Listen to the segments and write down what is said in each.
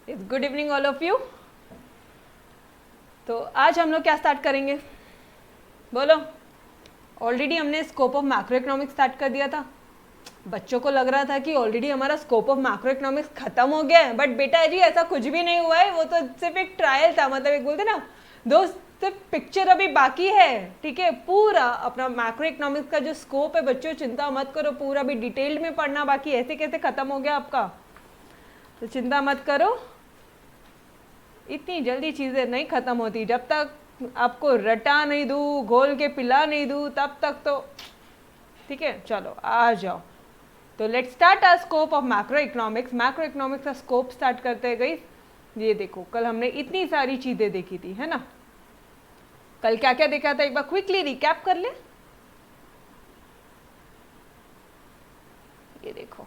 Good evening all of you. तो आज हम लोग क्या स्टार्ट करेंगे बोलो। ऑलरेडी हमने scope of macro economics start कर दिया था। बच्चों को लग रहा था कि ऑलरेडी हमारा स्कोप ऑफ मैक्रो इकोनॉमिक्स खत्म हो गया है, बट बेटा जी ऐसा कुछ भी नहीं हुआ है। वो तो सिर्फ एक ट्रायल था, मतलब एक बोलते ना दोस्त, सिर्फ पिक्चर अभी बाकी है। ठीक है, पूरा अपना मैक्रो इकोनॉमिक्स का जो स्कोप है बच्चों, चिंता मत करो, पूरा भी डिटेल्ड में पढ़ना बाकी। ऐसे कैसे खत्म हो गया आपका, तो चिंता मत करो। इतनी जल्दी चीज़ें नहीं ख़त्म होती, जब तक आपको रटा नहीं दूँ, घोल के पिला नहीं दूँ, तब तक तो ठीक है। चलो आ जाओ, तो let's start our scope of macroeconomics. Macroeconomics का स्कोप स्टार्ट करते हैं गई। ये देखो, कल हमने इतनी सारी चीज़ें देखी थी, है ना। कल क्या क्या देखा था, एक बार क्विकली रिकैप कर ले। ये देखो,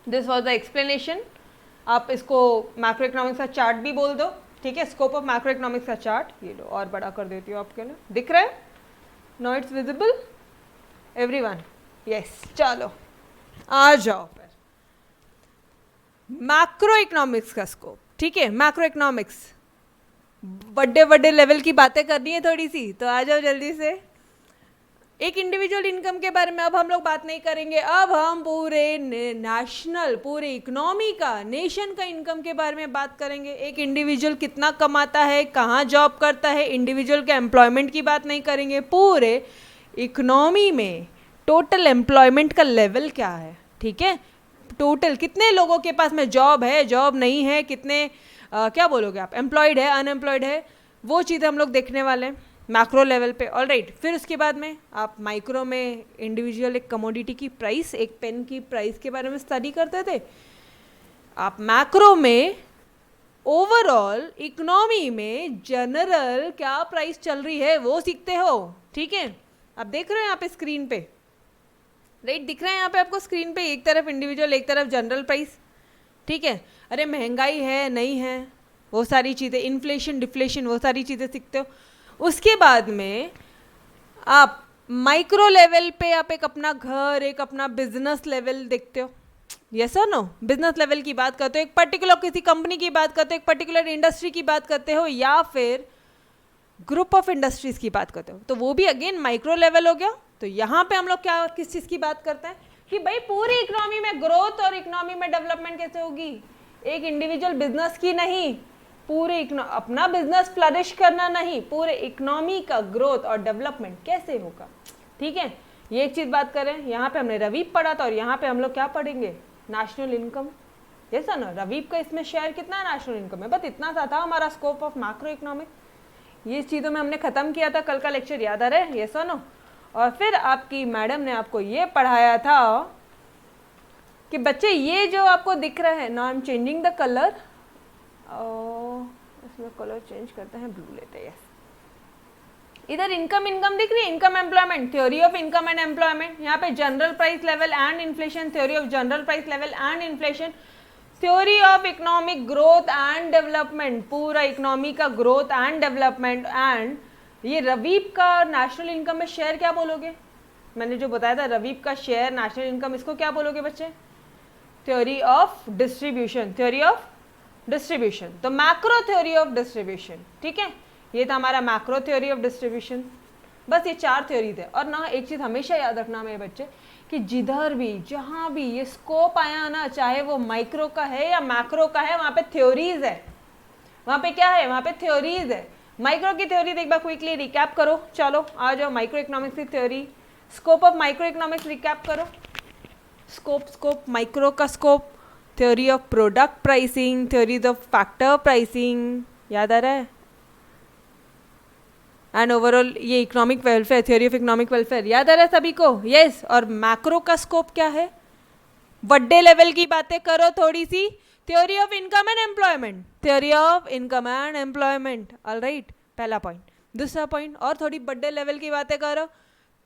दिस वॉज द एक्सप्लेनेशन। आप इसको मैक्रो इकोनॉमिक्स का चार्ट भी बोल दो, ठीक है। स्कोप ऑफ मैक्रो इकोनॉमिक्स का चार्ट, ये लो और बड़ा कर देती हूँ आपके लिए। दिख रहा है? No it's visible everyone? Yes, चलो आ जाओ फिर। मैक्रो इकोनॉमिक्स का स्कोप, ठीक है। मैक्रो इकोनॉमिक्स बड़े बड़े लेवल की बातें करनी है थोड़ी सी, तो आ जाओ जल्दी से। एक इंडिविजुअल इनकम के बारे में अब हम लोग बात नहीं करेंगे। अब हम पूरे नेशनल, पूरे इकोनॉमी का, नेशन का इनकम के बारे में बात करेंगे। एक इंडिविजुअल कितना कमाता है, कहाँ जॉब करता है, इंडिविजुअल के एम्प्लॉयमेंट की बात नहीं करेंगे। पूरे इकोनॉमी में टोटल एम्प्लॉयमेंट का लेवल क्या है, ठीक है। टोटल कितने लोगों के पास में जॉब है, जॉब नहीं है, कितने क्या बोलोगे आप, एम्प्लॉयड है, अनएम्प्लॉयड है, वो चीज़ें हम लोग देखने वाले हैं मैक्रो लेवल पे। ऑलराइट, फिर उसके बाद में आप माइक्रो में इंडिविजुअल एक कमोडिटी की प्राइस, एक पेन की प्राइस के बारे में स्टडी करते थे। आप मैक्रो में ओवरऑल इकोनॉमी में जनरल क्या प्राइस चल रही है वो सीखते हो, ठीक है। आप देख रहे हो यहाँ पे स्क्रीन पे, राइट, दिख रहा है यहाँ पे आपको स्क्रीन पे, एक तरफ इंडिविजुअल एक तरफ जनरल प्राइस, ठीक है। अरे महंगाई है नहीं है, वो सारी चीज़ें, इन्फ्लेशन डिफ्लेशन, वो सारी चीज़ें सीखते हो। उसके बाद में आप माइक्रो लेवल पे आप एक अपना घर, एक अपना बिजनेस लेवल देखते हो। यस और नो, बिजनेस लेवल की बात करते हो, एक पर्टिकुलर किसी कंपनी की बात करते हो, एक पर्टिकुलर इंडस्ट्री की बात करते हो, या फिर ग्रुप ऑफ इंडस्ट्रीज की बात करते हो, तो वो भी अगेन माइक्रो लेवल हो गया। तो यहाँ पे हम लोग क्या, किस चीज़ की बात करते हैं कि भाई पूरी इकोनॉमी में ग्रोथ और इकोनॉमी में डेवलपमेंट कैसे होगी, एक इंडिविजुअल बिजनेस की नहीं, पूरे अपना बिजनेस फ्लरिश करना नहीं, पूरे इकोनॉमी का ग्रोथ और डेवलपमेंट कैसे होगा, ठीक है। ये एक चीज़ बात करें। यहाँ पे हमने रवीप पढ़ा था, और यहाँ पे हम लोग क्या पढ़ेंगे, नेशनल इनकम। जैसा ना रवीप का इसमें शेयर कितना है नेशनल इनकम में, बस इतना सा था हमारा स्कोप ऑफ मैक्रो इकोनॉमिक। ये चीज़ों में हमने ख़त्म किया था, कल का लेक्चर याद आ रहा है, ये सुनो। और फिर आपकी मैडम ने आपको ये पढ़ाया था कि बच्चे ये जो आपको दिख रहा है ना, I am changing the colour, इसमें कलर चेंज करते हैं, ब्लू लेते हैं। इधर इनकम दिख रही है, income employment, theory of income and employment. यहाँ पे general price level and inflation, theory of general price level and inflation, theory of economic growth and development, पूरा इकोनॉमी का ग्रोथ एंड डेवलपमेंट। एंड ये रवीप का national income में share क्या बोलोगे, मैंने जो बताया था रवीप का शेयर नेशनल इनकम, इसको क्या बोलोगे बच्चे, theory of distribution, theory of distribution. तो मैक्रो थ्योरी ऑफ डिस्ट्रीब्यूशन, ठीक है। ये था हमारा मैक्रो थ्योरी ऑफ डिस्ट्रीब्यूशन। बस ये चार थ्योरी थे। और ना एक चीज़ हमेशा याद रखना मेरे बच्चे, कि जिधर भी जहाँ भी ये स्कोप आया ना, चाहे वो माइक्रो का है या मैक्रो का है, वहाँ पे थ्योरीज है, वहाँ पे क्या है, वहाँ पे थ्योरीज है। माइक्रो की थ्योरी एक बार क्विकली रिकैप करो। चलो आ जाओ, माइक्रो इकोनॉमिक्स की theory, scope of micro economics recap करो। स्कोप माइक्रो का scope, theory of product pricing, theory of factor pricing, याद आ रहा है, एंड ओवरऑल ये economic welfare, theory of economic welfare, याद आ रहा है सभी को, यस। और मैक्रो का स्कोप क्या है, बड़े लेवल की बातें करो थोड़ी सी, theory of income and employment, theory of income and employment, alright, पहला पॉइंट। दूसरा पॉइंट, और थोड़ी बड़े लेवल की बातें करो,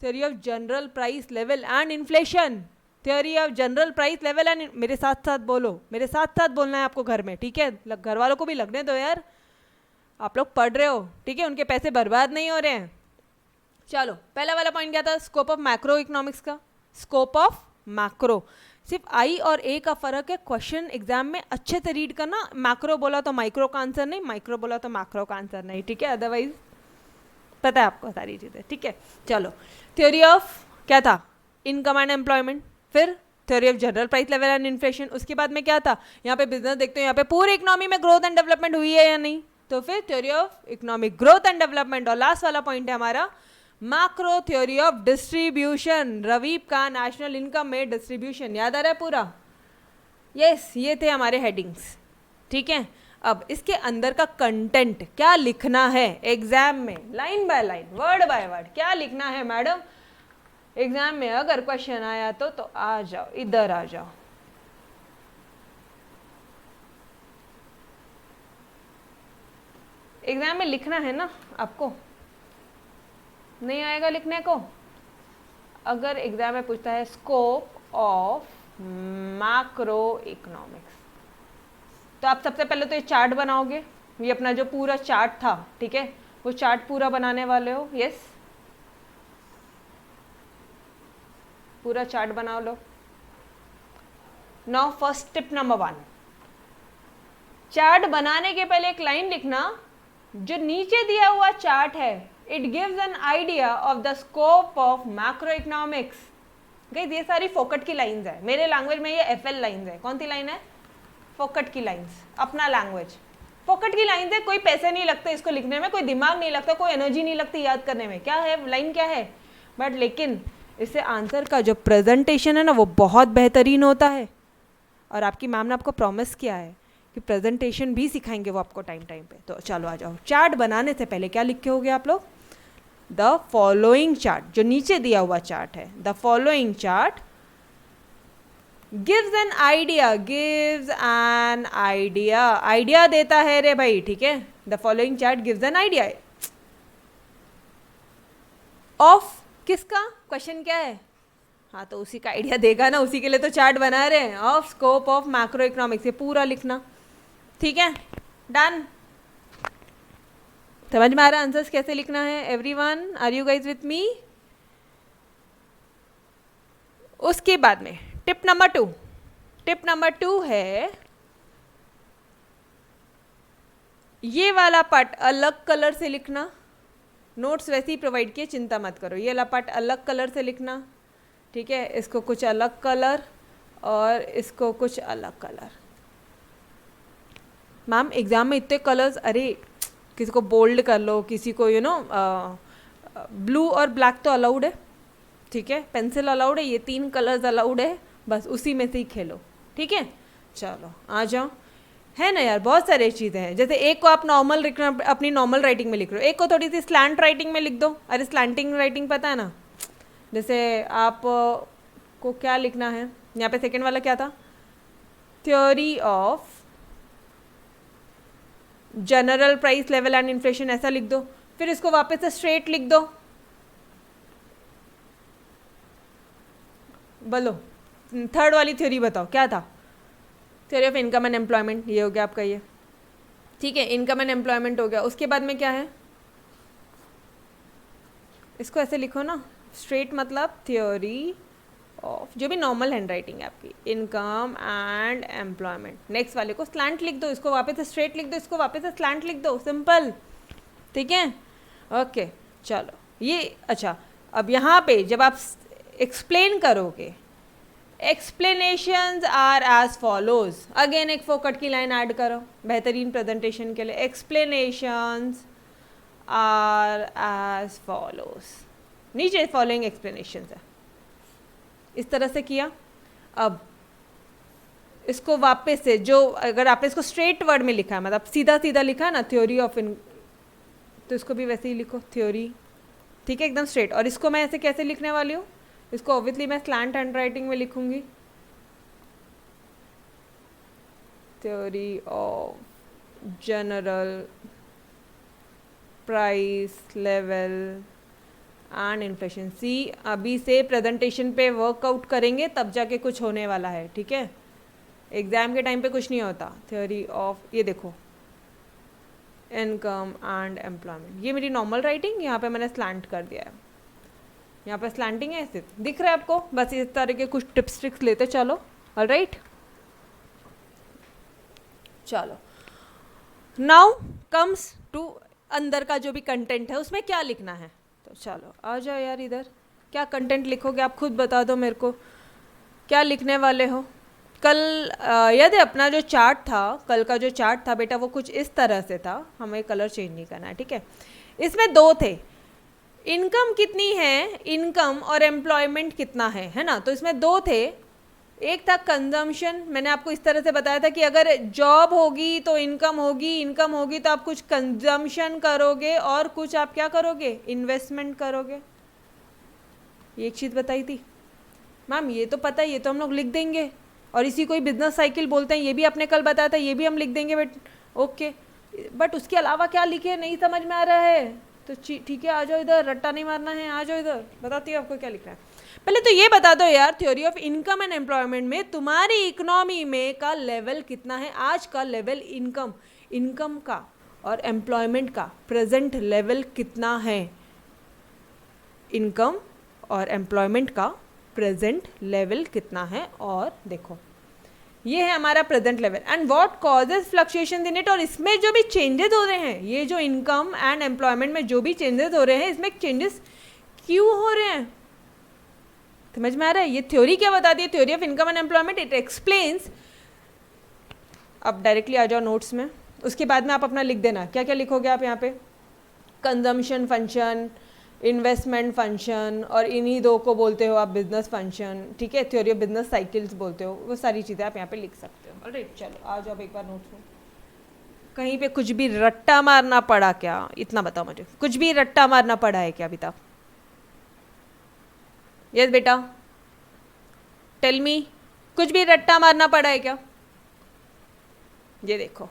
theory of general price level and inflation, theory of general price level and, मेरे साथ साथ बोलो, मेरे साथ साथ बोलना है आपको घर में, ठीक है। घर वालों को भी लगने दो यार, आप लोग पढ़ रहे हो, ठीक है, उनके पैसे बर्बाद नहीं हो रहे हैं। चलो पहला वाला पॉइंट क्या था, स्कोप ऑफ मैक्रो इकोनॉमिक्स का, स्कोप ऑफ मैक्रो, सिर्फ आई और ए का फर्क है, क्वेश्चन एग्जाम में अच्छे से रीड करना, मैक्रो बोला तो माइक्रो का आंसर नहीं, माइक्रो बोला तो मैक्रो का आंसर नहीं, ठीक है, अदरवाइज पता है आपको सारी चीज़ें, ठीक है। चलो, थ्योरी ऑफ क्या था, इनकम एंड एम्प्लॉयमेंट, फिर theory of general price level and inflation, उसके बाद में क्या था, यहाँ पे बिजनेस देखते हो, यहाँ पे पूरी इकोनॉमी में ग्रोथ एंड डेवलपमेंट हुई है या नहीं, तो फिर theory of economic growth and development, और लास्ट वाला पॉइंट है हमारा मैक्रो थ्योरी ऑफ डिस्ट्रीब्यूशन, रवीप का नेशनल इनकम में डिस्ट्रीब्यूशन, याद आ रहा है पूरा, यस, ये थे हमारे हेडिंग्स, ठीक है। अब इसके अंदर का कंटेंट क्या लिखना है एग्जाम में, line by line, word by word क्या लिखना है मैडम एग्जाम में, अगर क्वेश्चन आया तो आ जाओ, इधर आ जाओ। एग्जाम में लिखना है ना आपको, नहीं आएगा लिखने को, अगर एग्जाम में पूछता है स्कोप ऑफ मैक्रो इकोनॉमिक्स, तो आप सबसे पहले तो ये चार्ट बनाओगे, ये अपना जो पूरा चार्ट था, ठीक है, वो चार्ट पूरा बनाने वाले हो, यस, पूरा चार्ट बना लो। Now first tip number 1, chart बनाने के पहले एक लाइन लिखना, जो नीचे दिया हुआ चार्ट है, it gives an idea of the scope of macro economics. Guys ये सारी फोकट की लाइंस है, मेरे लैंग्वेज में ये एफएल लाइंस है, कौन सी लाइन है, फोकट की लाइंस, अपना लैंग्वेज फोकट की लाइंस है, कोई पैसे नहीं लगते इसको लिखने में, कोई दिमाग नहीं लगता, कोई एनर्जी नहीं लगती याद करने में, क्या है लाइन क्या है, बट लेकिन इससे आंसर का जो प्रेजेंटेशन है ना वो बहुत बेहतरीन होता है, और आपकी मैम ने आपको प्रॉमिस किया है कि प्रेजेंटेशन भी सिखाएंगे वो आपको टाइम टाइम पे। तो चलो आ जाओ, चार्ट बनाने से पहले क्या लिखे होगे आप लोग, द फॉलोइंग चार्ट, जो नीचे दिया हुआ चार्ट है, the following chart gives an idea, gives an idea, idea देता है रे भाई, ठीक है, the following chart gives an idea of, किसका, क्वेश्चन क्या है, हाँ तो उसी का आइडिया देगा ना, उसी के लिए तो चार्ट बना रहे हैं, of scope of macro economics, ये पूरा लिखना, ठीक है, डन। समझ में आ रहा है आंसर्स कैसे लिखना है, everyone, are you guys with me. उसके बाद में टिप नंबर 2, टिप नंबर 2 है ये वाला पार्ट अलग कलर से लिखना, नोट्स वैसे ही प्रोवाइड किए, चिंता मत करो, ये वाला पार्ट अलग कलर से लिखना, ठीक है, इसको कुछ अलग कलर और इसको कुछ अलग कलर। मैम एग्जाम में इतने कलर्स, अरे किसी को बोल्ड कर लो, किसी को यू नो ब्लू और ब्लैक तो अलाउड है, ठीक है, पेंसिल अलाउड है, ये 3 कलर्स अलाउड है, बस उसी में से ही खेलो, ठीक है। चलो आ जाओ, है ना यार, बहुत सारी चीज़ें हैं, जैसे एक को आप नॉर्मल लिखना, अपनी नॉर्मल राइटिंग में लिख रहे हो, एक को थोड़ी सी स्लैंट राइटिंग में लिख दो, अरे स्लैंटिंग राइटिंग पता है ना, जैसे आप को क्या लिखना है, यहाँ पे सेकेंड वाला क्या था, theory of general price level and inflation, ऐसा लिख दो, फिर इसको वापस से स्ट्रेट लिख दो, बोलो थर्ड वाली थ्योरी बताओ क्या था, theory of income and employment, ये हो गया आपका ये, ठीक है, इनकम एंड एम्प्लॉयमेंट हो गया। उसके बाद में क्या है, इसको ऐसे लिखो ना, स्ट्रेट मतलब थ्योरी ऑफ, जो भी नॉर्मल हैंड राइटिंग है आपकी, इनकम एंड एम्प्लॉयमेंट, नेक्स्ट वाले को स्लैंट लिख दो, इसको वापस से स्ट्रेट लिख दो, इसको वापस से स्लैंट लिख दो, सिंपल, ठीक है, ओके। चलो ये अच्छा, अब यहाँ पे जब आप एक्सप्लेन करोगे, explanations are as follows, again एक फोकट की लाइन ऐड करो बेहतरीन प्रेजेंटेशन के लिए, एक्सप्लेनेशंस आर एज फॉलोज, नीचे फॉलोइंग एक्सप्लेनेशंस है, इस तरह से किया। अब इसको वापस से, जो अगर आपने इसको स्ट्रेट वर्ड में लिखा है, मतलब सीधा सीधा लिखा है ना, थ्योरी ऑफ इन, तो इसको भी वैसे ही लिखो, थ्योरी, ठीक है, एकदम स्ट्रेट। और इसको मैं ऐसे कैसे लिखने वाली हूँ, इसको ऑब्वियसली मैं स्लैंट हैंड राइटिंग में लिखूंगी, theory of general price level and inflation. See अभी से प्रेजेंटेशन पे वर्कआउट करेंगे तब जाके कुछ होने वाला है, ठीक है, एग्जाम के टाइम पे कुछ नहीं होता। थ्योरी ऑफ, ये देखो, इनकम एंड एम्प्लॉयमेंट, ये मेरी नॉर्मल राइटिंग, यहाँ पे मैंने स्लैंट कर दिया है, यहाँ पे स्लैंटिंग है, ऐसे दिख रहा है आपको। बस इस तरह के कुछ टिप्स ट्रिक्स लेते चलो, ऑलराइट, चलो नाउ कम्स टू अंदर का जो भी कंटेंट है उसमें क्या लिखना है। तो चलो आ जाओ यार इधर, क्या कंटेंट लिखोगे आप खुद बता दो मेरे को, क्या लिखने वाले हो। कल यदि अपना जो चार्ट था, कल का जो चार्ट था बेटा वो कुछ इस तरह से था, हमें कलर चेंज नहीं करना है, ठीक है। इसमें दो थे, इनकम कितनी है, इनकम और एम्प्लॉयमेंट कितना है ना। तो इसमें दो थे, एक था कंजम्पशन, मैंने आपको इस तरह से बताया था कि अगर जॉब होगी तो इनकम होगी, इनकम होगी तो आप कुछ कंजम्पशन करोगे और कुछ आप क्या करोगे, इन्वेस्टमेंट करोगे। ये एक चीज़ बताई थी मैम, ये तो पता है, ये तो हम लोग लिख देंगे, और इसी को ही बिजनेस साइकिल बोलते हैं, ये भी आपने कल बताया था, ये भी हम लिख देंगे बट ओके, बट उसके अलावा क्या लिखे नहीं समझ में आ रहा है, तो ठीक है आ जाओ इधर, रट्टा नहीं मारना है, आ जाओ इधर, बताती हूँ आपको क्या लिखना है। पहले तो ये बता दो यार, theory of income and employment में तुम्हारी इकोनॉमी में का लेवल कितना है, आज का लेवल इनकम का और एम्प्लॉयमेंट का प्रेजेंट लेवल कितना है, इनकम और एम्प्लॉयमेंट का प्रेजेंट लेवल कितना है। और देखो ये है हमारा present level and what causes fluctuation in it, और इसमें जो भी चेंजेस हो रहे हैं, ये जो इनकम एंड एम्प्लॉयमेंट में जो भी चेंजेस हो रहे हैं, इसमें चेंजेस क्यों हो रहे हैं, समझ में आ रहा है। ये थ्योरी क्या बताती है, theory of income and employment, it explains. अब डायरेक्टली आ जाओ नोट्स में, उसके बाद में आप अपना लिख देना, क्या क्या लिखोगे आप यहाँ पे, कंजम्पशन फंक्शन, इन्वेस्टमेंट फंक्शन, और इन्हीं दो को बोलते हो आप बिजनेस फंक्शन, ठीक है, थ्योरी ऑफ बिजनेस साइकिल्स बोलते हो, वो सारी चीज़ें आप यहाँ पे लिख सकते हो। ऑलराइट, चलो आ जाओ एक बार नोट्स में। कहीं पे कुछ भी रट्टा मारना पड़ा क्या, इतना बताओ मुझे, कुछ भी रट्टा मारना पड़ा है क्या बताओ। यस बेटा, टेल मी, कुछ भी रट्टा मारना पड़ा है क्या। ये देखो,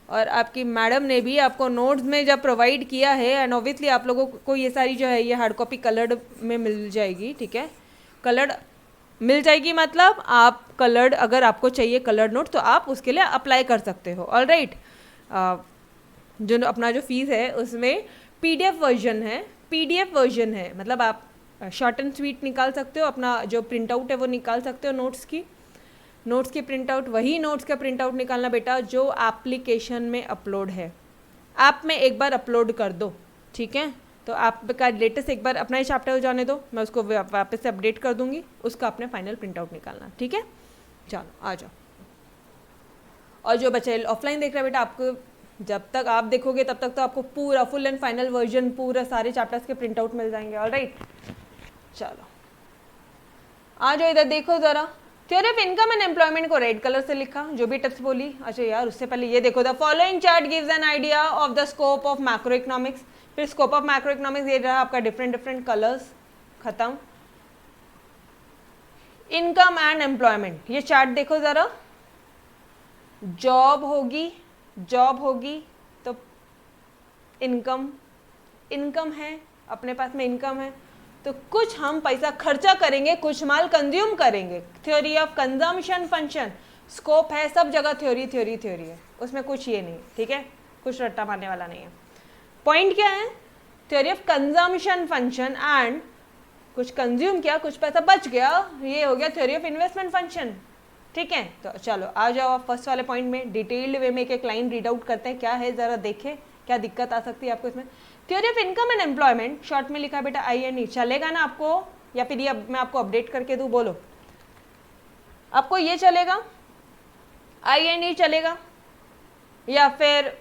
और आपकी मैडम ने भी आपको नोट्स में जब प्रोवाइड किया है, एंड ऑब्वियसली आप लोगों को ये सारी जो है ये हार्ड कॉपी कलर्ड में मिल जाएगी, ठीक है, कलर्ड मिल जाएगी, मतलब आप कलर्ड, अगर आपको चाहिए कलर्ड नोट तो आप उसके लिए अप्लाई कर सकते हो। ऑलराइट, जो अपना जो फीस है उसमें पीडीएफ वर्जन है, मतलब आप शॉर्ट एंड स्वीट निकाल सकते हो, अपना जो प्रिंट आउट है वो निकाल सकते हो नोट्स की प्रिंट आउट, वही नोट्स का प्रिंट आउट निकालना बेटा जो एप्लीकेशन में अपलोड है, ऐप में एक बार अपलोड कर दो, ठीक है। तो आपका लेटेस्ट एक बार अपना ही चैप्टर हो जाने दो, मैं उसको वापस से अपडेट कर दूंगी, उसका अपने फाइनल प्रिंट आउट निकालना, ठीक है। चलो आ जाओ, और जो बच्चे ऑफलाइन देख रहे हैं बेटा, आपको जब तक आप देखोगे तब तक तो आपको पूरा फुल एंड फाइनल वर्जन, पूरा सारे चैप्टर्स के प्रिंट आउट मिल जाएंगे। ऑलराइट, चलो आ जाओ इधर, देखो ज़रा, theory of income and employment को रेड कलर से लिखा, जो भी टिप्स बोली। अच्छा यार, उससे पहले ये देखो, the following chart gives an idea of the scope of macro economics. फिर स्कोप ऑफ मैक्रो इकोनॉमिक्स ये रहा आपका, डिफरेंट कलर्स, खत्म। इनकम एंड एम्प्लॉयमेंट, ये चार्ट देखो ज़रा, जॉब होगी तो इनकम है, अपने पास में इनकम है तो कुछ हम पैसा खर्चा करेंगे, कुछ माल कंज्यूम करेंगे। Theory of consumption function, scope है, सब जगह थ्योरी है, उसमें कुछ ये नहीं, ठीक है, कुछ रट्टा मारने वाला नहीं है। पॉइंट क्या है, theory of consumption function and कुछ कंज्यूम किया, कुछ पैसा बच गया, ये हो गया थ्योरी ऑफ इन्वेस्टमेंट फंक्शन, ठीक है। तो चलो आ जाओ आप फर्स्ट वाले पॉइंट में, डिटेल्ड वे में एक लाइन रीड आउट करते हैं, क्या है ज़रा देखें, क्या दिक्कत आ सकती है आपको इसमें। Theory of income and employment, short में लिखा है बेटा INE, चलेगा ना आपको, या फिर ये मैं आपको अपडेट करके दूँ, बोलो आपको ये चलेगा, INE चलेगा, या फिर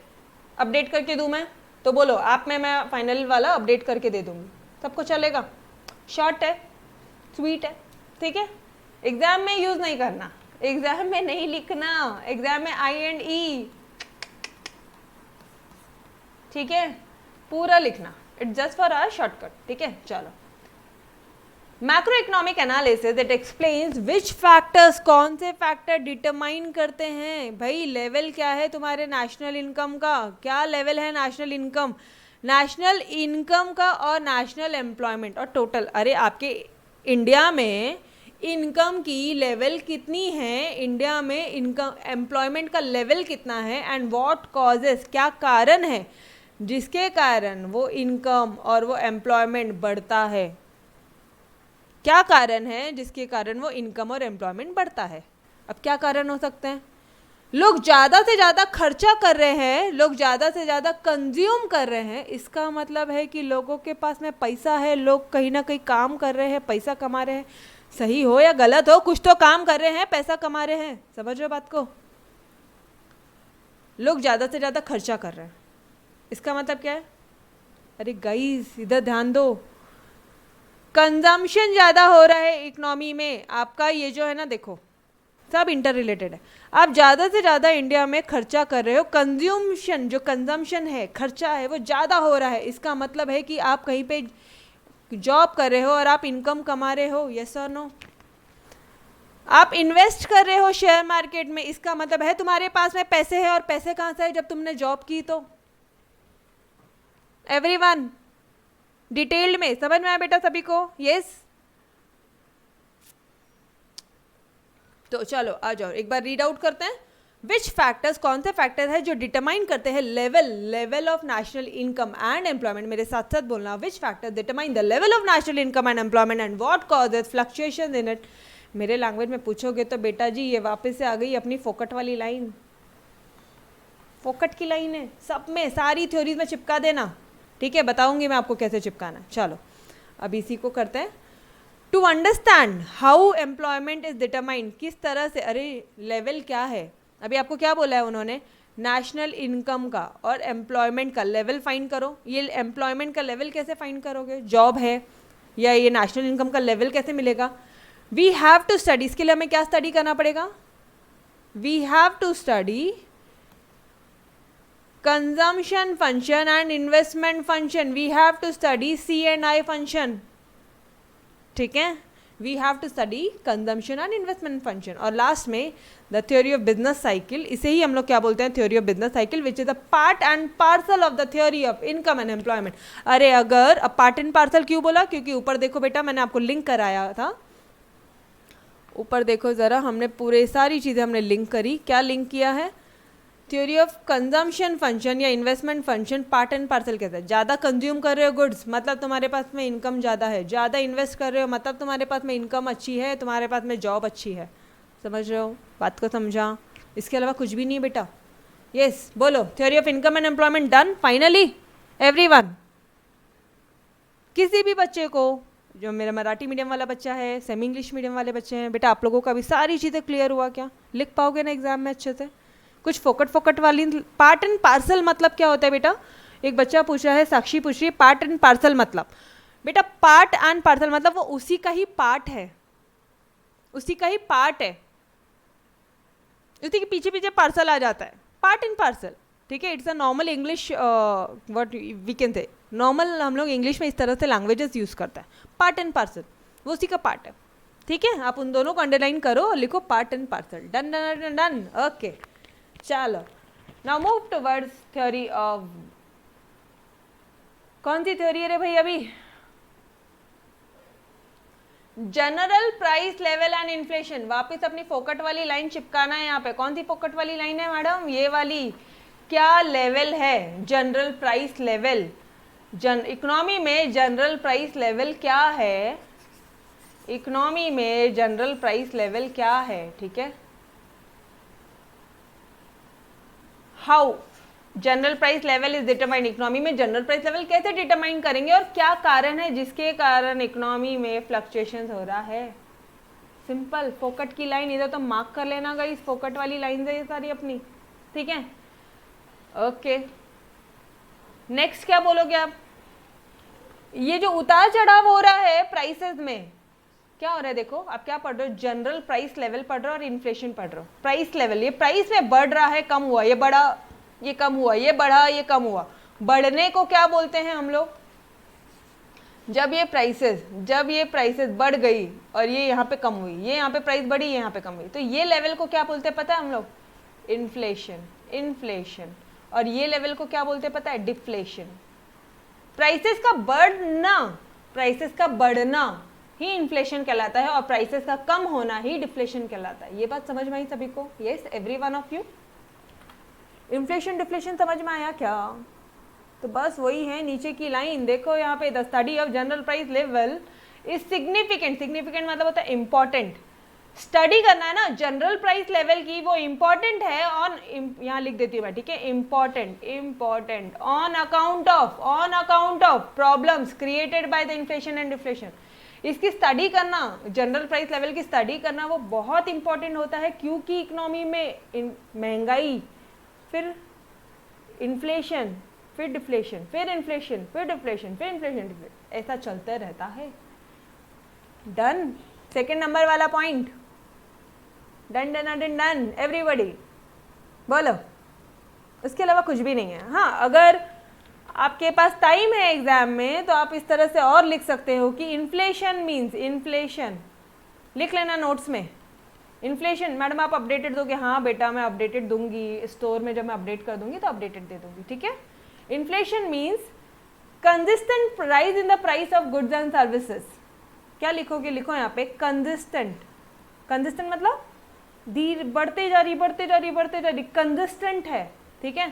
अपडेट करके दूँ मैं, तो बोलो ऐप में मैं फाइनल वाला अपडेट करके दे दूँगी, सबको चलेगा। शॉर्ट है, स्वीट है, ठीक है, एग्जाम में यूज़ नहीं करना, एग्जाम में नहीं लिखना, एग्जाम में INE, ठीक है, पूरा लिखना, it's just for our shortcut, ठीक है। चलो, macroeconomic analysis it explains which factors, कौन से फैक्टर डिटरमाइन करते हैं भाई लेवल क्या है तुम्हारे नेशनल इनकम का, क्या लेवल है नेशनल इनकम का और नेशनल एम्प्लॉयमेंट और टोटल। अरे आपके इंडिया में इनकम की लेवल कितनी है, इंडिया में इनकम एम्प्लॉयमेंट का लेवल कितना है, एंड व्हाट कॉजेस, क्या कारण है जिसके कारण वो इनकम और वो एम्प्लॉयमेंट बढ़ता है, क्या कारण है जिसके कारण वो इनकम और एम्प्लॉयमेंट बढ़ता है? अब क्या कारण हो सकते हैं? लोग ज़्यादा से ज़्यादा खर्चा कर रहे हैं, लोग ज़्यादा से ज़्यादा कंज्यूम कर रहे हैं, इसका मतलब है कि लोगों के पास में पैसा है, लोग कहीं ना कहीं काम कर रहे हैं, पैसा कमा रहे हैं। सही हो या गलत हो, कुछ तो काम कर रहे हैं, पैसा कमा रहे हैं। समझ रहे हो बात को? लोग ज़्यादा से ज़्यादा खर्चा कर रहे हैं, इसका मतलब क्या है? अरे गाइस इधर ध्यान दो, कंजम्पशन ज़्यादा हो रहा है इकोनॉमी में। आपका ये जो है ना, देखो सब इंटर रिलेटेड है। आप ज़्यादा से ज़्यादा इंडिया में खर्चा कर रहे हो, कंज्यूमशन जो कंजम्पशन है, खर्चा है, वो ज़्यादा हो रहा है। इसका मतलब है कि आप कहीं पे जॉब कर रहे हो और आप इनकम कमा रहे हो, यस और नो? आप इन्वेस्ट कर रहे हो शेयर मार्केट में, इसका मतलब है तुम्हारे पास में पैसे है। और पैसे कहाँ से है? जब तुमने जॉब की तो। एवरीवन डिटेल्ड में समझ में आया बेटा सभी को? यस? तो चलो आ जाओ एक बार रीड आउट करते हैं। विच फैक्टर्स, कौन से फैक्टर है जो डिटरमाइन करते हैं level of national income and employment? मेरे साथ साथ बोलना, which factor determine the level of national income and employment and what causes fluctuation in it? मेरे लैंग्वेज में पूछोगे तो बेटा जी ये वापस से आ गई अपनी फोकट वाली लाइन। फोकट की लाइन है सब में, सारी थ्योरीज में चिपका देना, ठीक है? बताऊंगी मैं आपको कैसे चिपकाना। चलो अब इसी को करते हैं। To understand how employment is determined, किस तरह से, अरे लेवल क्या है? अभी आपको क्या बोला है उन्होंने? नेशनल इनकम का और एम्प्लॉयमेंट का लेवल फाइंड करो। ये एम्प्लॉयमेंट का लेवल कैसे फाइंड करोगे? जॉब है या ये नेशनल इनकम का लेवल कैसे मिलेगा? वी हैव टू स्टडी, इसके लिए हमें क्या स्टडी करना पड़ेगा? We have to study consumption function and investment function. We have to study C&I function, ठीक है? We have to study consumption and investment function. और लास्ट में the theory of business cycle, इसे ही हम लोग क्या बोलते हैं? Theory of business cycle, which is a part and parcel of the theory of income and employment. अरे अगर अब पार्ट एंड पार्सल क्यों बोला? क्योंकि ऊपर देखो बेटा, मैंने आपको लिंक कराया था, ऊपर देखो ज़रा, हमने पूरे सारी चीज़ें हमने लिंक करी। क्या लिंक किया है? थ्योरी ऑफ कंजम्पशन फंक्शन या investment function part and parcel कहते हैं। ज़्यादा कंज्यूम कर रहे हो गुड्स मतलब तुम्हारे पास में इनकम ज़्यादा है, ज़्यादा इन्वेस्ट कर रहे हो मतलब तुम्हारे पास में इनकम अच्छी है, तुम्हारे पास में जॉब अच्छी है। समझ रहे हो बात को? समझा? इसके अलावा कुछ भी नहीं बेटा। यस बोलो, theory of income and employment done finally everyone? किसी भी बच्चे को, जो मेरा मराठी मीडियम वाला बच्चा है, सेमी इंग्लिश मीडियम वाले बच्चे हैं, बेटा आप लोगों का भी सारी चीज़ें क्लियर हुआ क्या? लिख पाओगे ना एग्जाम में अच्छे से? कुछ फोकट वाली पार्ट एंड पार्सल मतलब क्या होता है बेटा? एक बच्चा पूछ रहा है, साक्षी पूछ रही है, पार्ट एंड पार्सल मतलब? बेटा पार्ट एंड पार्सल मतलब वो उसी का ही पार्ट है, उसी का ही पार्ट है, उसी के पीछे पीछे पार्सल आ जाता है, पार्ट एंड पार्सल, ठीक है? It's a normal English, what we can say, normal हम लोग इंग्लिश में इस तरह से लैंग्वेजेस यूज़ करता है। पार्ट एंड पार्सल वो उसी का पार्ट है, ठीक है? आप उन दोनों को अंडरलाइन करो और लिखो part and parcel. Done done done done, okay. चलो now move towards theory of, कौन सी थ्योरी है रे भाई? अभी general price level and inflation. वापस अपनी फोकट वाली लाइन चिपकाना है यहाँ पे। कौन सी फोकट वाली लाइन है मैडम? ये वाली। क्या लेवल है? General price level. इकोनॉमी में जनरल प्राइस लेवल क्या है? इकोनॉमी में जनरल प्राइस लेवल क्या है? ठीक है, how general price level is determined. Economy में जनरल प्राइस लेवल कैसे डिटरमाइन करेंगे और क्या कारण है जिसके कारण इकोनॉमी में फ्लक्चुएशन हो रहा है? सिंपल, फोकट की लाइन इधर तो मार्क कर लेना गाइस, फोकट वाली लाइन है ये सारी अपनी, ठीक है? ओके, नेक्स्ट क्या बोलोगे आप? ये जो उतार चढ़ाव हो रहा है प्राइसेस में, क्या हो रहा है? देखो आप क्या पढ़ रहे हो? जनरल प्राइस लेवल पढ़ रहे हो और इन्फ्लेशन पढ़ रहे हो। प्राइस लेवल, ये प्राइस में बढ़ रहा है, कम हुआ, ये बढ़ा, ये कम हुआ, ये बढ़ा, ये कम हुआ। बढ़ने को क्या बोलते हैं हम लोग? जब ये प्राइसेस बढ़ गई और ये यहाँ पे कम हुई, ये यहाँ पे प्राइस बढ़ी, ये यहाँ पे कम हुई, तो ये लेवल को क्या बोलते हैं पता है हम लोग? इन्फ्लेशन। और ये लेवल को क्या बोलते हैं पता है? डिफ्लेशन। प्राइसेस का बढ़ना ही इन्फ्लेशन कहलाता है और प्राइसेस का कम होना ही डिफ्लेशन कहलाता है। ये बात समझ में आई सभी को? Yes every one of you? Inflation deflation समझ में आया क्या? तो बस वही है नीचे की लाइन, देखो यहाँ पे the study of general price level is significant, significant मतलब होता है इंपॉर्टेंट, स्टडी करना है ना जनरल प्राइस लेवल की, वो इंपॉर्टेंट है ऑन, यहाँ लिख देती हूँ मैं, ठीक है, important, important on account of problems created by the inflation and deflation. इसकी स्टडी करना, जनरल प्राइस लेवल की स्टडी करना वो बहुत इंपॉर्टेंट होता है, क्योंकि इकोनॉमी में महंगाई, फिर इन्फ्लेशन, फिर डिफ्लेशन, फिर इन्फ्लेशन, फिर डिफ्लेशन, फिर इन्फ्लेशन, ऐसा चलते रहता है। डन, सेकेंड नंबर वाला point, done done done done everybody, बोलो। उसके अलावा कुछ भी नहीं है। हाँ, अगर आपके पास टाइम है एग्जाम में तो आप इस तरह से और लिख सकते हो कि इन्फ्लेशन मीन्स, इन्फ्लेशन लिख लेना नोट्स में। इन्फ्लेशन मैडम आप अपडेटेड दोगे? हाँ बेटा मैं अपडेटेड दूंगी, स्टोर में जब मैं अपडेट कर दूंगी तो अपडेटेड दे दूंगी, ठीक है। Inflation means consistent rise in the price of goods and services. क्या लिखोगे? लिखो यहाँ पे कंसिस्टेंट, कंसिस्टेंट मतलब धीरे बढ़ते जा रही, बढ़ते जा रही, बढ़ते जा रही, कंसिस्टेंट है, ठीक है।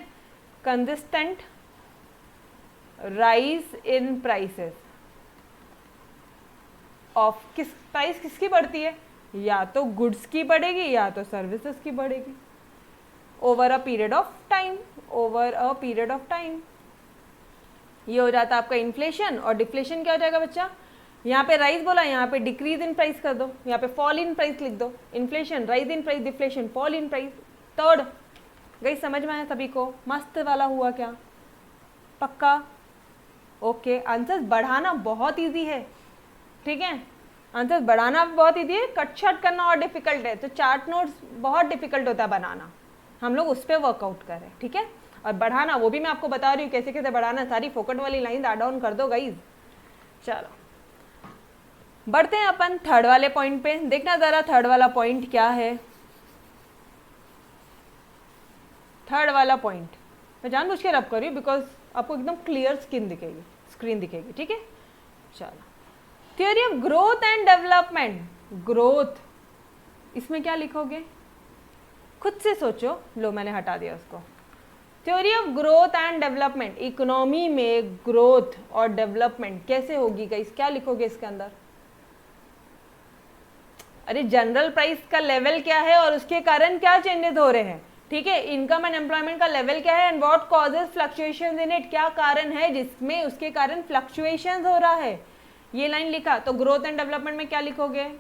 Consistent rise in prices of, किस प्राइस किसकी बढ़ती है? या तो गुड्स की बढ़ेगी या तो सर्विसेज की बढ़ेगी, over a period of time, over a period of time. ये हो जाता है आपका इन्फ्लेशन। और डिफ्लेशन क्या हो जाएगा बच्चा? यहाँ पे राइज बोला, यहाँ पे डिक्रीज इन प्राइस कर दो, यहाँ पे फॉल इन प्राइस लिख दो। Inflation, rise in price, deflation, fall in price. Third गई, समझ में आया सभी को? मस्त वाला हुआ क्या? पक्का? ओके। आंसर्स बढ़ाना बहुत इजी है, ठीक है, आंसर्स बढ़ाना बहुत इजी है, कट शॉर्ट करना और डिफिकल्ट है। तो चार्ट नोट्स बहुत डिफिकल्ट होता है बनाना, हम लोग उस पर वर्कआउट करें, ठीक है। और बढ़ाना वो भी मैं आपको बता रही हूँ कैसे कैसे बढ़ाना, सारी फोकट वाली लाइन ऐड ऑन कर दो गाइज। चलो बढ़ते हैं अपन थर्ड वाले पॉइंट पे। देखना जरा थर्ड वाला पॉइंट क्या है। थर्ड वाला पॉइंट मैं जानबूझ के रब कर रही हूँ बिकॉज आपको एकदम क्लियर स्क्रीन दिखेगी, ठीक है। चलो, theory of growth and development. Growth, इसमें क्या लिखोगे? खुद से सोचो। लो मैंने हटा दिया उसको। Theory of growth and development, economy में ग्रोथ और डेवलपमेंट कैसे होगी गाइस? क्या लिखोगे इसके अंदर? अरे जनरल प्राइस का लेवल क्या है और उसके कारण क्या चेंजेस हो रहे हैं, ठीक है। इनकम एंड एम्प्लॉयमेंट का लेवल क्या है and what causes fluctuations in it, क्या कारण है जिसमें उसके कारण फ्लक्चुएशंस हो रहा है, ये लाइन लिखा। तो ग्रोथ एंड डेवलपमेंट में क्या लिखोगे?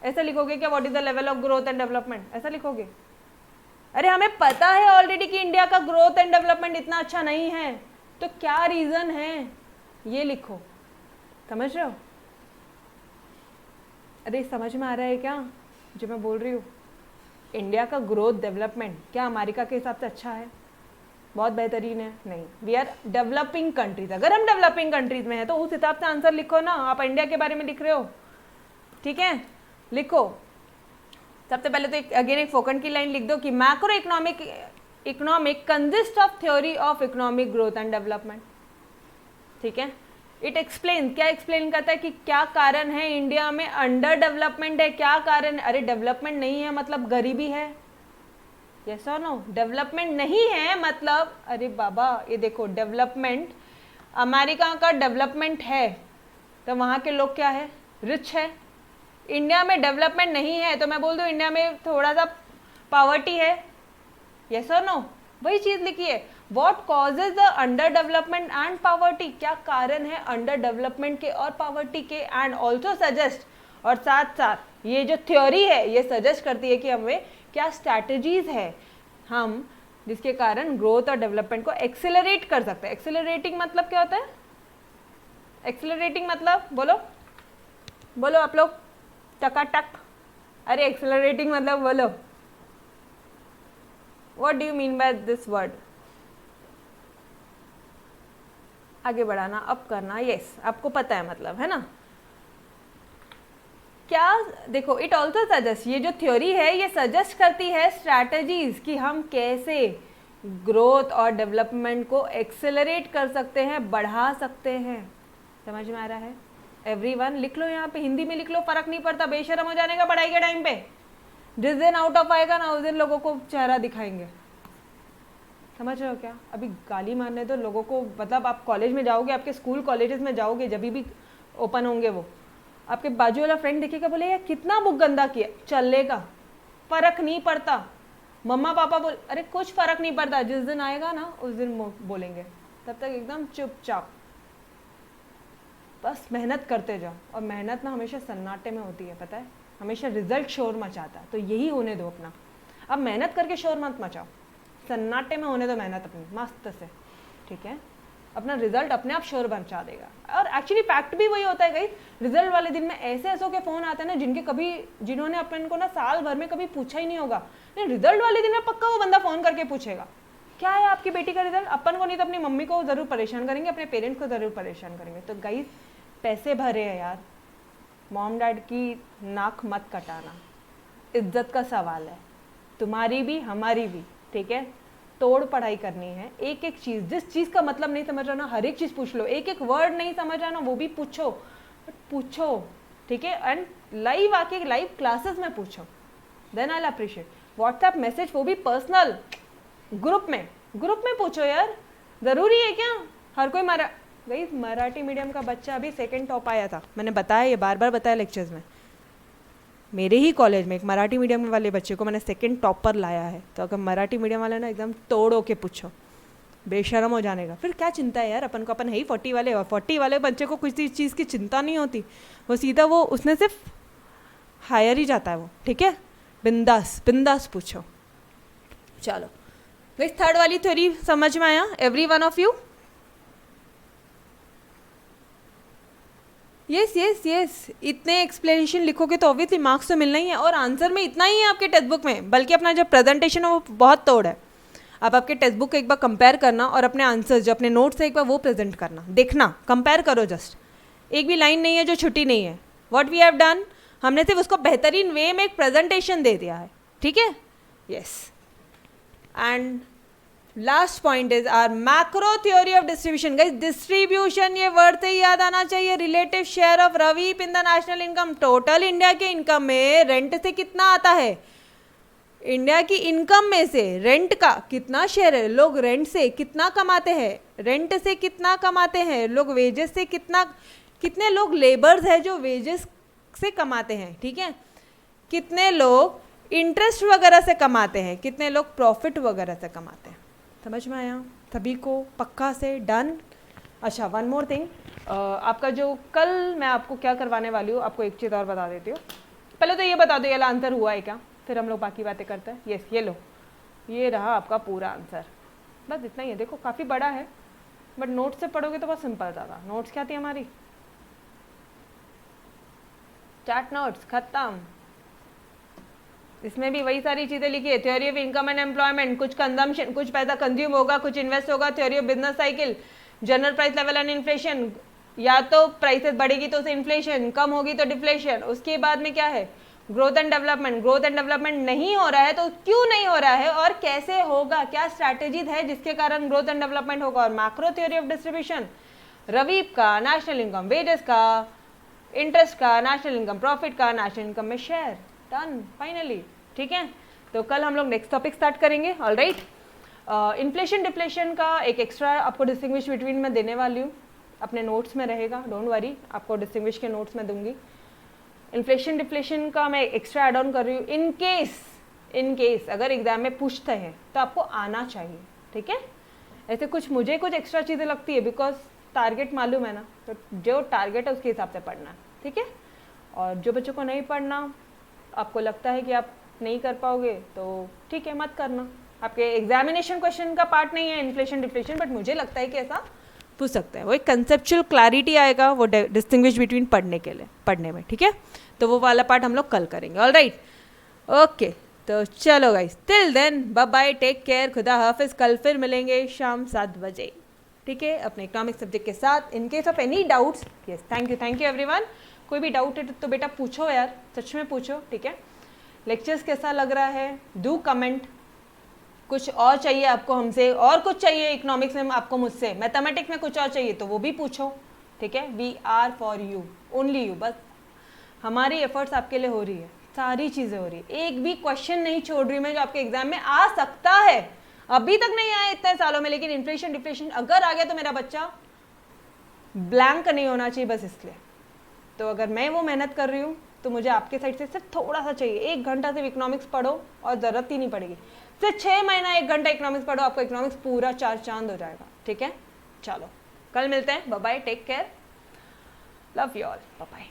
ऐसा लिखोगे क्या? What is the level of growth and development, ऐसा लिखोगे? अरे हमें पता है ऑलरेडी कि इंडिया का ग्रोथ एंड डेवलपमेंट इतना अच्छा नहीं है, तो क्या रीजन है ये लिखो। समझ रहे हो? अरे समझ में आ रहा है क्या जो मैं बोल रही हूँ? इंडिया का ग्रोथ डेवलपमेंट क्या अमेरिका के हिसाब से अच्छा है, बहुत बेहतरीन है? नहीं, वी आर डेवलपिंग कंट्रीज। अगर हम डेवलपिंग कंट्रीज में है तो उस हिसाब से आंसर लिखो ना। आप इंडिया के बारे में लिख रहे हो, ठीक है, लिखो। सबसे पहले तो अगेन एक फोकट की लाइन लिख दो कि macro economic consist of theory of economic growth and development, ठीक है। इट एक्सप्लेन, क्या एक्सप्लेन करता है कि क्या कारण है इंडिया में अंडर डेवलपमेंट है, क्या कारण? अरे डेवलपमेंट नहीं है मतलब गरीबी है, यस और नो? डेवलपमेंट नहीं है मतलब, अरे बाबा ये देखो, डेवलपमेंट, अमेरिका का डेवलपमेंट है तो वहाँ के लोग क्या है? रिच है। इंडिया में डेवलपमेंट नहीं है तो मैं बोल दूँ इंडिया में थोड़ा सा पॉवर्टी है, यस और नो? वही चीज लिखी है। What causes the under development and poverty, क्या कारण है अंडर डेवलपमेंट के और पॉवर्टी के। एंड ऑल्सो सजेस्ट, और साथ साथ ये जो थ्योरी है ये सजेस्ट करती है कि हमें क्या स्ट्रैटेजीज है हम जिसके कारण ग्रोथ और डेवलपमेंट को एक्सेलरेट कर सकते हैं। एक्सेलरेटिंग मतलब क्या होता है? एक्सेलरेटिंग मतलब बोलो, बोलो आप लोग टकाटक। अरे एक्सेलरेटिंग मतलब बोलो, what do you mean by this word? आगे बढ़ाना, अप करना, यस आपको पता है मतलब, है ना? क्या देखो, इट ऑल्सो सजेस्ट, ये जो थ्योरी है ये सजेस्ट करती है स्ट्रैटेजीज कि हम कैसे ग्रोथ और डेवलपमेंट को एक्सेलरेट कर सकते हैं, बढ़ा सकते हैं। समझ में आ रहा है? एवरीवन लिख लो, यहाँ पे हिंदी में लिख लो, फर्क नहीं पड़ता, बेशरम हो जाने का पढ़ाई के टाइम पे। जिस दिन आउट ऑफ आएगा ना उस दिन लोगों को चेहरा दिखाएंगे। समझ रहे हो क्या? अभी गाली मारने तो लोगों को, मतलब आप कॉलेज में जाओगे, आपके स्कूल कॉलेजेस में जाओगे, जब भी ओपन होंगे वो, आपके बाजू वाला फ्रेंड देखेगा, बोले यार कितना बुक गंदा किया, चलेगा, फर्क नहीं पड़ता। मम्मा पापा बोल, अरे कुछ फर्क नहीं पड़ता, जिस दिन आएगा ना उस दिन बोलेंगे, तब तक एकदम चुपचाप बस मेहनत करते जाओ। और मेहनत ना हमेशा सन्नाटे में होती है, पता है, हमेशा रिजल्ट शोर मचाता है, तो यही होने दो अपना। अब मेहनत करके शोर मत मचाओ, सन्नाटे में होने दो मेहनत अपनी मस्त से, ठीक है। अपना रिजल्ट अपने आप शोर मचा देगा। और एक्चुअली फैक्ट भी वही होता है गाइस, रिजल्ट वाले दिन में ऐसे ऐसों के फ़ोन आते हैं ना जिन्होंने अपन को ना साल भर में कभी पूछा ही नहीं होगा, नहीं रिजल्ट वाले दिन में पक्का वो बंदा फ़ोन करके पूछेगा क्या है आपकी बेटी का रिजल्ट। अपन को नहीं तो अपनी मम्मी को ज़रूर परेशान करेंगे, अपने पेरेंट्स को ज़रूर परेशान करेंगे। तो गाइस पैसे भरे हैं यार, मॉम डैड की नाक मत कटाना, इज्जत का सवाल है, तुम्हारी भी हमारी भी, ठीक है। तोड़ पढ़ाई करनी है, एक एक चीज़, जिस चीज़ का मतलब नहीं समझ रहा ना हर एक चीज़ पूछ लो, एक एक वर्ड नहीं समझ रहा ना वो भी पूछो, बट पूछो, ठीक है। एंड लाइव आके लाइव क्लासेस में पूछो, then I appreciate. WhatsApp message वो भी पर्सनल, ग्रुप में पूछो यार, ज़रूरी है क्या हर कोई मराठी मीडियम का बच्चा अभी सेकेंड टॉप आया था, मैंने बताया, ये बार बार बताया लेक्चर्स में, मेरे ही कॉलेज में एक मराठी मीडियम वाले बच्चे को मैंने सेकंड टॉप पर लाया है। तो अगर मराठी मीडियम वाले ना एकदम तोड़ो के पूछो, बेशरम हो जाने का, फिर क्या चिंता है यार, अपन को, अपन है ही 40 वाले, और 40 वाले बच्चे को कुछ चीज़ की चिंता नहीं होती, वो सीधा वो उसने सिर्फ हायर ही जाता है वो, ठीक है। बिंदास बिंदास पूछो। चलो गाइस, थर्ड वाली थ्योरी समझ में आया every one of you? Yes, इतने एक्सप्लेनेशन लिखोगे तो ऑब्वियसली मार्क्स तो मिलना ही है, और आंसर में इतना ही है आपके टेक्स्ट बुक में, बल्कि अपना जो प्रेजेंटेशन है वो बहुत तोड़ है। आप आपके टेक्स्ट बुक को एक बार कंपेयर करना और अपने आंसर्स जो अपने नोट्स है एक बार वो प्रेजेंट करना, देखना, कंपेयर करो, जस्ट एक भी लाइन नहीं है जो छुट्टी नहीं है। व्हाट वी हैव डन, हमने सिर्फ उसको बेहतरीन वे में एक प्रेजेंटेशन दे दिया है, ठीक है। Yes, and last point is our macro theory of distribution. Guys distribution ये वर्ड से ही याद आना चाहिए, रिलेटिव शेयर ऑफ रवीप in the national income. Total India के इनकम में रेंट से कितना आता है, इंडिया की इनकम में से रेंट का कितना शेयर है, लोग रेंट से कितना कमाते हैं, रेंट से कितना कमाते हैं लोग, वेजेस से कितने लोग लेबर्स है जो वेजेस से कमाते हैं, ठीक है, कितने लोग इंटरेस्ट वगैरह से कमाते हैं, कितने लोग प्रॉफिट वगैरह से कमाते हैं। समझ में आया सभी को पक्का से? डन। अच्छा, वन मोर थिंग, आपका जो कल मैं आपको क्या करवाने वाली हूँ, आपको एक चीज़ और बता देती हूँ। पहले तो ये बता दो ये आंसर हुआ है क्या, फिर हम लोग बाकी बातें करते हैं। यस, ये लो, ये रहा आपका पूरा आंसर, बस इतना ही है। देखो काफ़ी बड़ा है, बट नोट्स से पढ़ोगे तो बहुत सिंपल ज़्यादा। नोट्स क्या थी हमारी, चैट नोट्स खत्म। इसमें भी वही सारी चीज़ें लिखी है, theory of income and employment, कुछ कंजम्पशन, कुछ पैसा कंज्यूम होगा, कुछ इन्वेस्ट होगा, theory of business cycle, general price level and inflation, या तो प्राइसेस बढ़ेगी तो उसे इन्फ्लेशन, कम होगी तो डिफ्लेशन। उसके बाद में क्या है, growth and development. Growth and development नहीं हो रहा है तो क्यों नहीं हो रहा है और कैसे होगा, क्या स्ट्रैटेजीज है जिसके कारण ग्रोथ एंड डेवलपमेंट होगा। और मैक्रो थ्योरी ऑफ डिस्ट्रीब्यूशन, रवीप का, नेशनल इनकम, वेजेस का, इंटरेस्ट का, नेशनल इनकम, प्रॉफिट का, नेशनल इनकम में शेयर। डन फाइनली, ठीक है। तो कल हम लोग नेक्स्ट टॉपिक स्टार्ट करेंगे। ऑलराइट, इन्फ्लेशन डिफ्लेशन का एक एक्स्ट्रा आपको डिस्टिंग्विश बिटवीन में देने वाली हूँ, अपने नोट्स में रहेगा, डोंट वरी, आपको डिस्टिंग्विश के नोट्स में दूंगी। इन्फ्लेशन डिफ्लेशन का मैं एक्स्ट्रा एड ऑन कर रही हूँ, इन केस अगर एग्जाम में पूछते हैं तो आपको आना चाहिए, ठीक है। ऐसे मुझे कुछ एक्स्ट्रा चीज़ें लगती है, बिकॉज टारगेट मालूम है ना, तो जो टारगेट है उसके हिसाब से पढ़ना है, ठीक है। और जो बच्चों को नहीं पढ़ना, आपको लगता है कि आप नहीं कर पाओगे तो ठीक है, मत करना। आपके एग्जामिनेशन क्वेश्चन का पार्ट नहीं है इन्फ्लेशन डिफ्लेशन, बट मुझे लगता है कि ऐसा पूछ सकते हैं, वो एक कंसेप्चुअल क्लैरिटी आएगा वो डिस्टिंग्विश बिटवीन पढ़ने में, ठीक है। तो वो वाला पार्ट हम लोग कल करेंगे। ऑलराइट, ओके, तो चलो guys, till then bye bye, take care, खुदा हाफिज। कल फिर मिलेंगे शाम 7 बजे, ठीक है, अपने इकोनॉमिक सब्जेक्ट के साथ। In case of any doubts, yes, thank you everyone. कोई भी डाउट है तो बेटा पूछो यार, सच में पूछो, ठीक है। लेक्चर्स कैसा लग रहा है, डू कमेंट। कुछ और चाहिए आपको हमसे, और कुछ चाहिए इकोनॉमिक्स में आपको मुझसे, मैथमेटिक्स में कुछ और चाहिए तो वो भी पूछो, ठीक है। We are for you, only you, बस हमारी एफर्ट्स आपके लिए हो रही है, सारी चीज़ें हो रही है, एक भी क्वेश्चन नहीं छोड़ रही मैं जो आपके एग्जाम में आ सकता है। अभी तक नहीं आया इतने सालों में, लेकिन इन्फ्लेशन डिफ्लेशन अगर आ गया तो मेरा बच्चा ब्लैंक नहीं होना चाहिए, बस इसलिए, तो अगर मैं वो मेहनत कर रही हूँ तो मुझे आपके साइड से सिर्फ थोड़ा सा चाहिए, 1 घंटा सिर्फ इकोनॉमिक्स पढ़ो और ज़रूरत ही नहीं पड़ेगी, सिर्फ 6 महीना 1 घंटा इकोनॉमिक्स पढ़ो, आपको इकोनॉमिक्स पूरा 4 चांद हो जाएगा। ठीक है, चलो कल मिलते हैं, bye bye, take care, love you all, bye bye.